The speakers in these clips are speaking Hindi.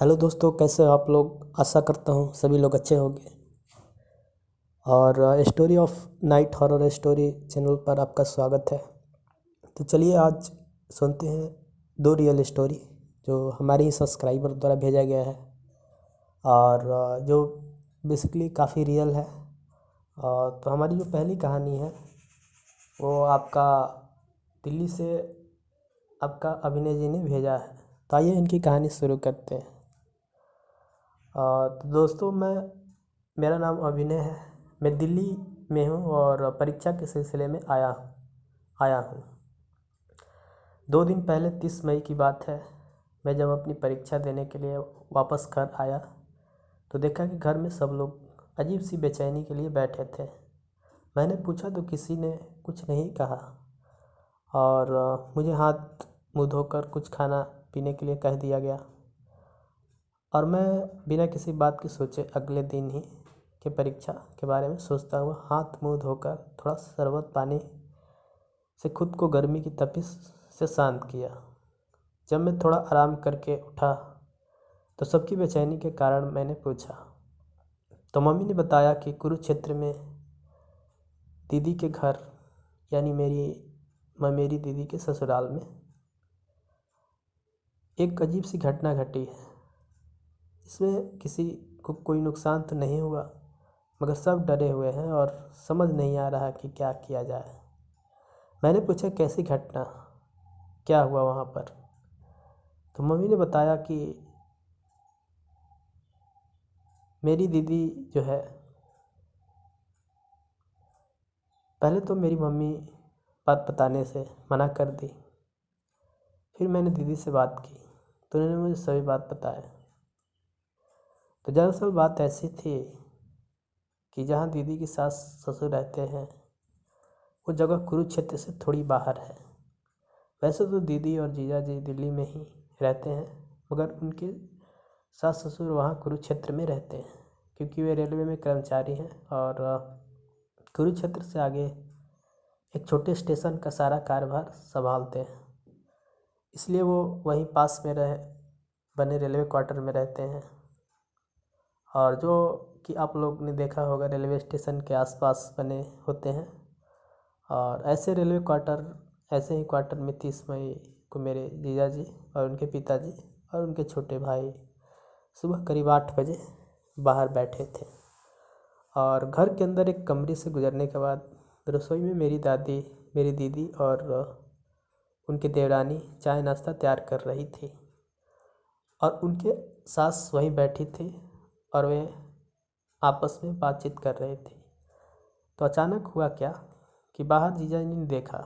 हेलो दोस्तों, कैसे हो आप लोग। आशा करता हूँ सभी लोग अच्छे होंगे। और story of night horror story channel पर आपका स्वागत है। तो चलिए आज सुनते हैं दो रियल स्टोरी जो हमारे ही सब्सक्राइबर द्वारा भेजा गया है और जो बेसिकली काफ़ी रियल है। और तो हमारी जो पहली कहानी है वो आपका दिल्ली से आपका अभिनय जी ने भेजा है। तो आइए इनकी कहानी शुरू करते हैं। तो दोस्तों, मेरा नाम अभिनय है। मैं दिल्ली में हूँ और परीक्षा के सिलसिले में आया हूँ। 2 दिन पहले 30 मई की बात है। मैं जब अपनी परीक्षा देने के लिए वापस घर आया तो देखा कि घर में सब लोग अजीब सी बेचैनी के लिए बैठे थे। मैंने पूछा तो किसी ने कुछ नहीं कहा और मुझे हाथ मुँह धोकर कुछ खाना पीने के लिए कह दिया गया। और मैं बिना किसी बात के सोचे अगले दिन ही के परीक्षा के बारे में सोचता हुआ हाथ मुंह धोकर थोड़ा शरबत पानी से खुद को गर्मी की तपिश से शांत किया। जब मैं थोड़ा आराम करके उठा तो सबकी बेचैनी के कारण मैंने पूछा तो मम्मी ने बताया कि कुरुक्षेत्र में दीदी के घर यानी मेरी दीदी के ससुराल में एक अजीब सी घटना घटी है। इसमें किसी को कोई नुकसान तो नहीं हुआ, मगर सब डरे हुए हैं और समझ नहीं आ रहा कि क्या किया जाए। मैंने पूछा कैसी घटना, क्या हुआ वहाँ पर। तो मम्मी ने बताया कि मेरी दीदी जो है, पहले तो मेरी मम्मी बात बताने से मना कर दी। फिर मैंने दीदी से बात की तो उन्होंने मुझे सभी बात बताया। तो दरअसल बात ऐसी थी कि जहाँ दीदी की सास ससुर रहते हैं वो जगह कुरुक्षेत्र से थोड़ी बाहर है। वैसे तो दीदी और जीजा जी दिल्ली में ही रहते हैं, मगर उनके सास ससुर वहाँ कुरुक्षेत्र में रहते हैं क्योंकि वे रेलवे में कर्मचारी हैं और कुरुक्षेत्र से आगे एक छोटे स्टेशन का सारा कार्यभार संभालते हैं। इसलिए वो वहीं पास में बने रेलवे क्वार्टर में रहते हैं। और जो कि आप लोग ने देखा होगा रेलवे स्टेशन के आसपास बने होते हैं। और ऐसे ही क्वार्टर में 30 मई को मेरे जीजा जी और उनके पिताजी और उनके छोटे भाई सुबह करीब 8 बजे बाहर बैठे थे। और घर के अंदर एक कमरे से गुजरने के बाद रसोई में मेरी दीदी और उनकी देवरानी चाय नाश्ता तैयार कर रही थी और उनके सास वहीं बैठी थी और वे आपस में बातचीत कर रहे थे। तो अचानक हुआ क्या कि बाहर जीजा जी ने देखा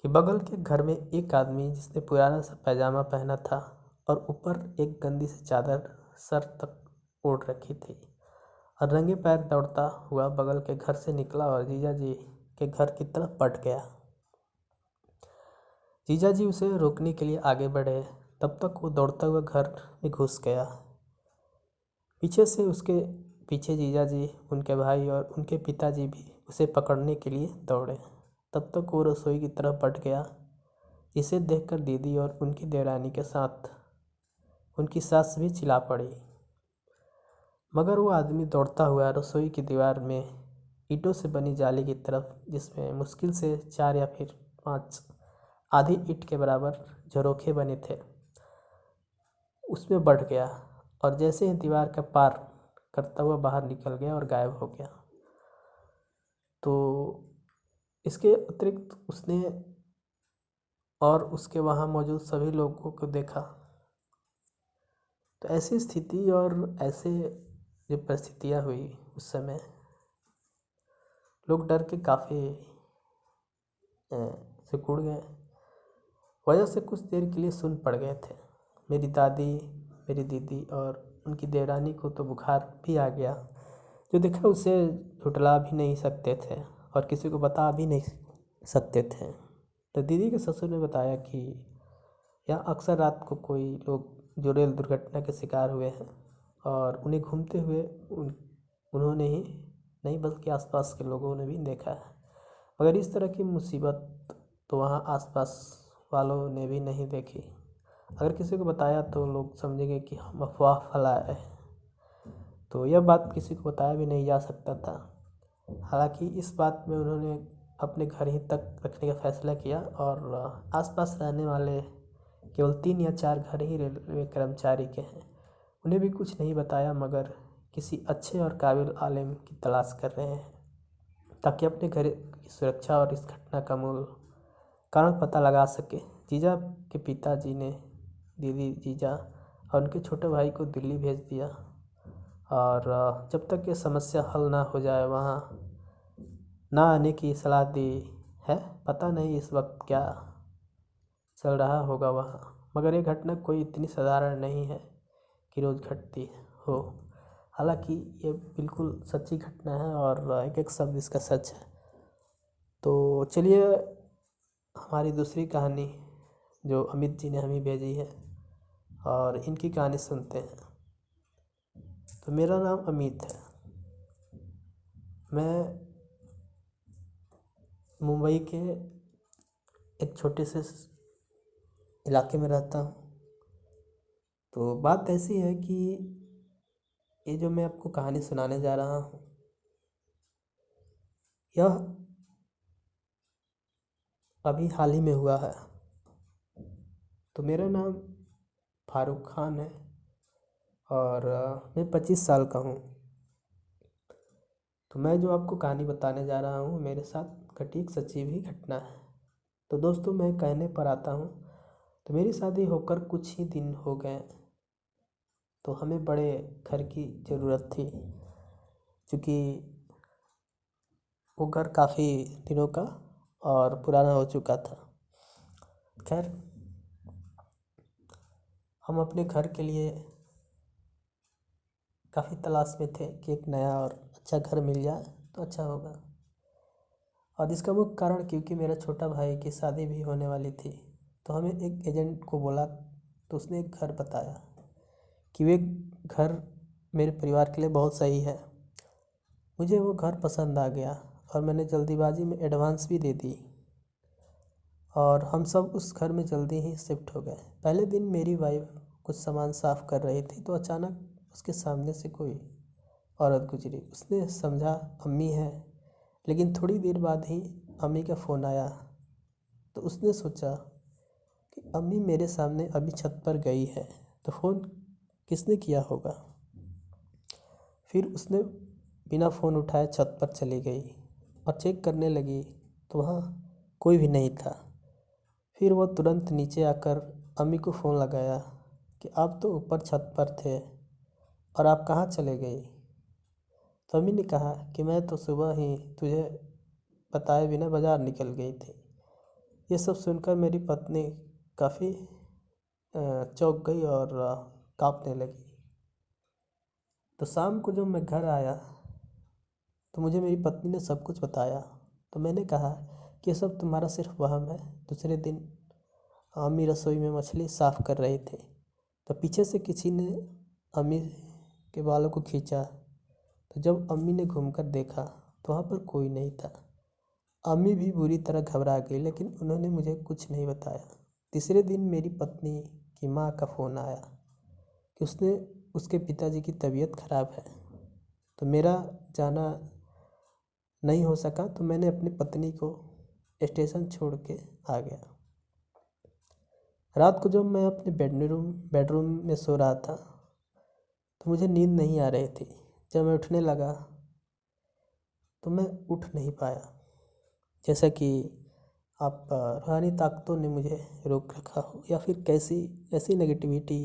कि बगल के घर में एक आदमी जिसने पुराना सा पैजामा पहना था और ऊपर एक गंदी सी चादर सर तक ओढ़ रखी थी और रंगे पैर दौड़ता हुआ बगल के घर से निकला और जीजा जी के घर की तरफ पट गया। जीजा जी उसे रोकने के लिए आगे बढ़े, तब तक वो दौड़ता हुआ घर में घुस गया। पीछे से उसके पीछे जीजा जी, उनके भाई और उनके पिताजी भी उसे पकड़ने के लिए दौड़े। तब तक वो रसोई की तरफ पट गया, जिसे देखकर दीदी और उनकी देवरानी के साथ उनकी सास भी चिल्ला पड़ी। मगर वो आदमी दौड़ता हुआ रसोई की दीवार में ईंटों से बनी जाली की तरफ, जिसमें मुश्किल से 4 या फिर 5 आधी ईंट के बराबर झरोखे बने थे, उसमें बढ़ गया और जैसे ही दीवार का पार करता हुआ बाहर निकल गया और गायब हो गया। तो इसके अतिरिक्त उसने और उसके वहाँ मौजूद सभी लोगों को देखा। तो ऐसी स्थिति और ऐसे जो परिस्थितियाँ हुई उस समय, लोग डर के काफ़ी सिकुड़ गए। वजह से कुछ देर के लिए सुन पड़ गए थे। मेरी दादी, मेरी दीदी और उनकी देवरानी को तो बुखार भी आ गया। जो देखा उसे झुठला भी नहीं सकते थे और किसी को बता भी नहीं सकते थे। तो दीदी के ससुर ने बताया कि यहाँ अक्सर रात को कोई लोग जो रेल दुर्घटना के शिकार हुए हैं और उन्हें घूमते हुए उन्होंने ही नहीं बल्कि आसपास के लोगों ने भी देखा है। मगर इस तरह की मुसीबत तो वहाँ आसपास वालों ने भी नहीं देखी। अगर किसी को बताया तो लोग समझेंगे कि हम अफवाह फैला रहे हैं। तो यह बात किसी को बताया भी नहीं जा सकता था। हालांकि इस बात में उन्होंने अपने घर ही तक रखने का फैसला किया और आसपास रहने वाले केवल 3 या 4 घर ही रेलवे कर्मचारी के हैं। उन्हें भी कुछ नहीं बताया, मगर किसी अच्छे और काबिल आलिम की तलाश कर रहे हैं ताकि अपने घर की सुरक्षा और इस घटना का मूल कारण पता लगा सके। जीजा के पिताजी ने दीदी, जीजा और उनके छोटे भाई को दिल्ली भेज दिया और जब तक ये समस्या हल ना हो जाए वहाँ ना आने की सलाह दी है। पता नहीं इस वक्त क्या चल रहा होगा वहाँ, मगर ये घटना कोई इतनी साधारण नहीं है कि रोज़ घटती हो। हालांकि ये बिल्कुल सच्ची घटना है और एक एक शब्द इसका सच है। तो चलिए हमारी दूसरी कहानी जो अमित जी ने हमें भेजी है और इनकी कहानी सुनते हैं। तो मेरा नाम अमित है। मैं मुंबई के एक छोटे से इलाके में रहता हूँ। तो बात ऐसी है कि ये जो मैं आपको कहानी सुनाने जा रहा हूँ यह अभी हाल ही में हुआ है। तो मेरा नाम फारूक खान है और मैं 25 साल का हूँ। तो मैं जो आपको कहानी बताने जा रहा हूँ मेरे साथ घटी एक सच्ची भी घटना है। तो दोस्तों मैं कहने पर आता हूँ, तो मेरी शादी होकर कुछ ही दिन हो गए तो हमें बड़े घर की ज़रूरत थी, क्योंकि वो घर काफ़ी दिनों का और पुराना हो चुका था। खैर हम अपने घर के लिए काफ़ी तलाश में थे कि एक नया और अच्छा घर मिल जाए तो अच्छा होगा। और इसका मुख्य कारण क्योंकि मेरा छोटा भाई की शादी भी होने वाली थी, तो हमें एक एजेंट को बोला तो उसने एक घर बताया कि वे घर मेरे परिवार के लिए बहुत सही है। मुझे वो घर पसंद आ गया और मैंने जल्दीबाजी में एडवांस भी दे दी और हम सब उस घर में जल्दी ही शिफ्ट हो गए। पहले दिन मेरी वाइफ कुछ सामान साफ़ कर रही थी तो अचानक उसके सामने से कोई औरत गुजरी। उसने समझा अम्मी है, लेकिन थोड़ी देर बाद ही अम्मी का फ़ोन आया तो उसने सोचा कि अम्मी मेरे सामने अभी छत पर गई है तो फ़ोन किसने किया होगा। फिर उसने बिना फ़ोन उठाए छत पर चली गई और चेक करने लगी तो वहाँ कोई भी नहीं था। फिर वो तुरंत नीचे आकर अम्मी को फ़ोन लगाया कि आप तो ऊपर छत पर थे और आप कहाँ चले गई। तो अम्मी ने कहा कि मैं तो सुबह ही तुझे बताए बिना बाज़ार निकल गई थी। ये सब सुनकर मेरी पत्नी काफ़ी चौंक गई और काँपने लगी। तो शाम को जब मैं घर आया तो मुझे मेरी पत्नी ने सब कुछ बताया। तो मैंने कहा कि ये सब तुम्हारा सिर्फ वहम है। दूसरे दिन अम्मी रसोई में मछली साफ़ कर रही थी तो पीछे से किसी ने अम्मी के बालों को खींचा। तो जब अम्मी ने घूमकर देखा तो वहाँ पर कोई नहीं था। अम्मी भी बुरी तरह घबरा गई, लेकिन उन्होंने मुझे कुछ नहीं बताया। तीसरे दिन मेरी पत्नी की माँ का फ़ोन आया कि उसके पिताजी की तबीयत ख़राब है। तो मेरा जाना नहीं हो सका तो मैंने अपनी पत्नी को स्टेशन छोड़ के आ गया। रात को जब मैं अपने बेडरूम में सो रहा था तो मुझे नींद नहीं आ रही थी। जब मैं उठने लगा तो मैं उठ नहीं पाया, जैसा कि आप रूहानी ताकतों ने मुझे रोक रखा हो या फिर कैसी ऐसी नेगेटिविटी,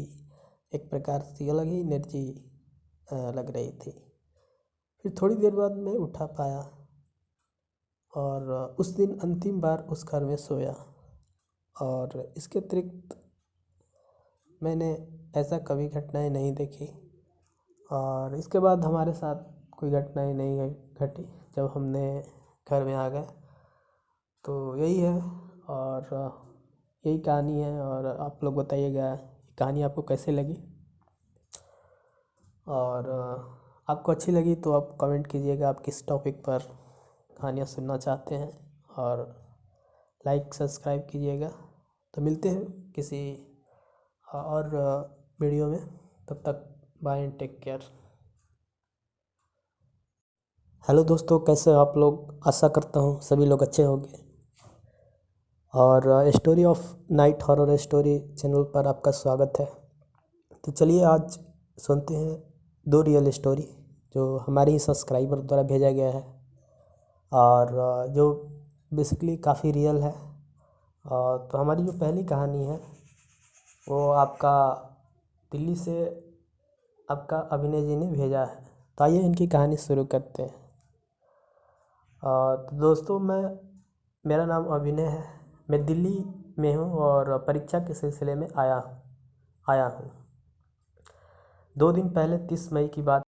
एक प्रकार से अलग ही एनर्जी लग रही थी। फिर थोड़ी देर बाद मैं उठा पाया और उस दिन अंतिम बार उस घर में सोया। और इसके अतिरिक्त मैंने ऐसा कभी घटनाएं नहीं देखी और इसके बाद हमारे साथ कोई घटनाएं नहीं घटी जब हमने घर में आ गए। तो यही है और यही कहानी है। और आप लोग बताइएगा कहानी आपको कैसे लगी, और आपको अच्छी लगी तो आप कमेंट कीजिएगा आप किस टॉपिक पर कहानियाँ सुनना चाहते हैं, और लाइक सब्सक्राइब कीजिएगा। तो मिलते हैं किसी और वीडियो में। तब तक bye and take care. Hello दोस्तों, कैसे हो आप लोग? आशा करता हूँ सभी लोग अच्छे होंगे। और story of night horror story channel पर आपका स्वागत है। तो चलिए आज सुनते हैं 2 रियल स्टोरी जो हमारे ही सब्सक्राइबर द्वारा भेजा गया है और जो बेसिकली काफ़ी रियल है। तो हमारी जो पहली कहानी है वो आपका दिल्ली से आपका अभिनय जी ने भेजा है। तो आइए इनकी कहानी शुरू करते हैं। तो दोस्तों मेरा नाम अभिनय है। मैं दिल्ली में हूँ और परीक्षा के सिलसिले में आया हूँ। 2 दिन पहले 30 मई की बात